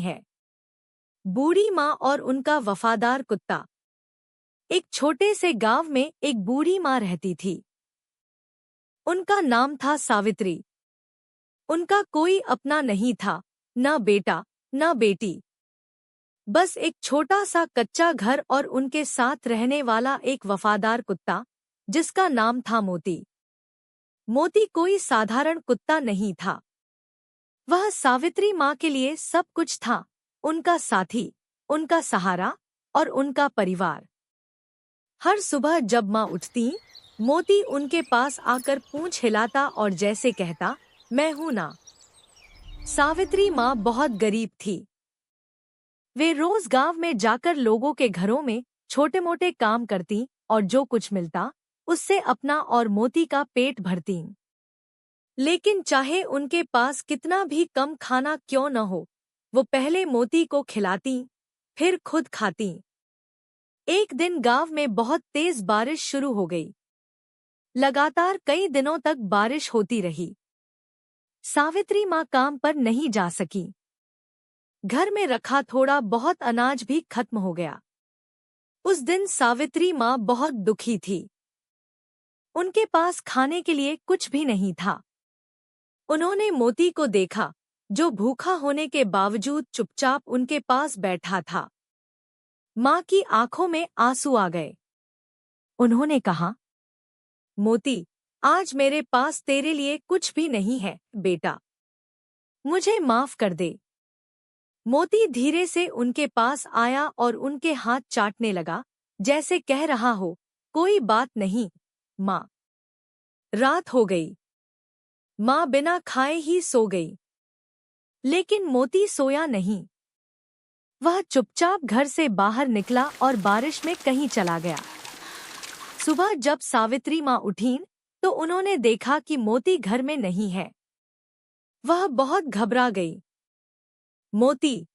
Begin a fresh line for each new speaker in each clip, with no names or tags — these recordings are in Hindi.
है। बूढ़ी माँ और उनका वफादार कुत्ता। एक छोटे से गांव में एक बूढ़ी माँ रहती थी। उनका नाम था सावित्री। उनका कोई अपना नहीं था, न बेटा न बेटी। बस एक छोटा सा कच्चा घर और उनके साथ रहने वाला एक वफादार कुत्ता, जिसका नाम था मोती। मोती कोई साधारण कुत्ता नहीं था। वह सावित्री माँ के लिए सब कुछ था, उनका साथी, उनका सहारा और उनका परिवार। हर सुबह जब माँ उठती, मोती उनके पास आकर पूंछ हिलाता और जैसे कहता, मैं हूं ना। सावित्री माँ बहुत गरीब थी। वे रोज गांव में जाकर लोगों के घरों में छोटे मोटे काम करती और जो कुछ मिलता उससे अपना और मोती का पेट भरती। लेकिन चाहे उनके पास कितना भी कम खाना क्यों न हो, वो पहले मोती को खिलाती, फिर खुद खाती। एक दिन गांव में बहुत तेज बारिश शुरू हो गई। लगातार कई दिनों तक बारिश होती रही। सावित्री माँ काम पर नहीं जा सकी। घर में रखा थोड़ा बहुत अनाज भी खत्म हो गया। उस दिन सावित्री माँ बहुत दुखी थी। उनके पास खाने के लिए कुछ भी नहीं था। उन्होंने मोती को देखा, जो भूखा होने के बावजूद चुपचाप उनके पास बैठा था। माँ की आंखों में आंसू आ गए। उन्होंने कहा, मोती, आज मेरे पास तेरे लिए कुछ भी नहीं है बेटा। मुझे माफ कर दे। मोती धीरे से उनके पास आया और उनके हाथ चाटने लगा, जैसे कह रहा हो, कोई बात नहीं माँ। रात हो गई। माँ बिना खाए ही सो गई। लेकिन मोती सोया नहीं। वह चुपचाप घर से बाहर निकला और बारिश में कहीं चला गया। सुबह जब सावित्री माँ उठीं, तो उन्होंने देखा कि मोती घर में नहीं है। वह बहुत घबरा गई। मोती,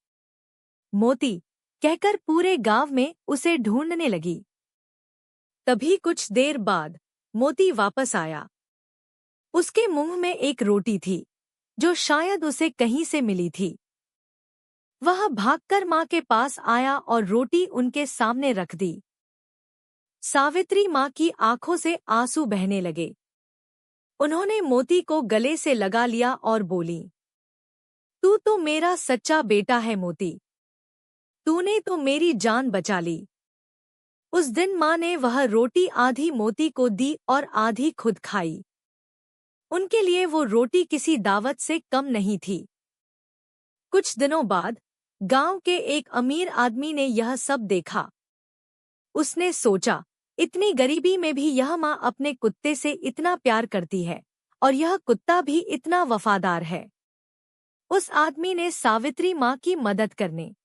मोती कहकर पूरे गांव में उसे ढूंढने लगी। तभी कुछ देर बाद मोती वापस आया। उसके मुंह में एक रोटी थी, जो शायद उसे कहीं से मिली थी। वह भागकर माँ के पास आया और रोटी उनके सामने रख दी। सावित्री माँ की आंखों से आंसू बहने लगे। उन्होंने मोती को गले से लगा लिया और बोली, तू तो मेरा सच्चा बेटा है मोती। तूने तो मेरी जान बचा ली। उस दिन माँ ने वह रोटी आधी मोती को दी और आधी खुद खाई। उनके लिए वो रोटी किसी दावत से कम नहीं थी। कुछ दिनों बाद गांव के एक अमीर आदमी ने यह सब देखा। उसने सोचा, इतनी गरीबी में भी यह माँ अपने कुत्ते से इतना प्यार करती है और यह कुत्ता भी इतना वफादार है। उस आदमी ने सावित्री माँ की मदद करने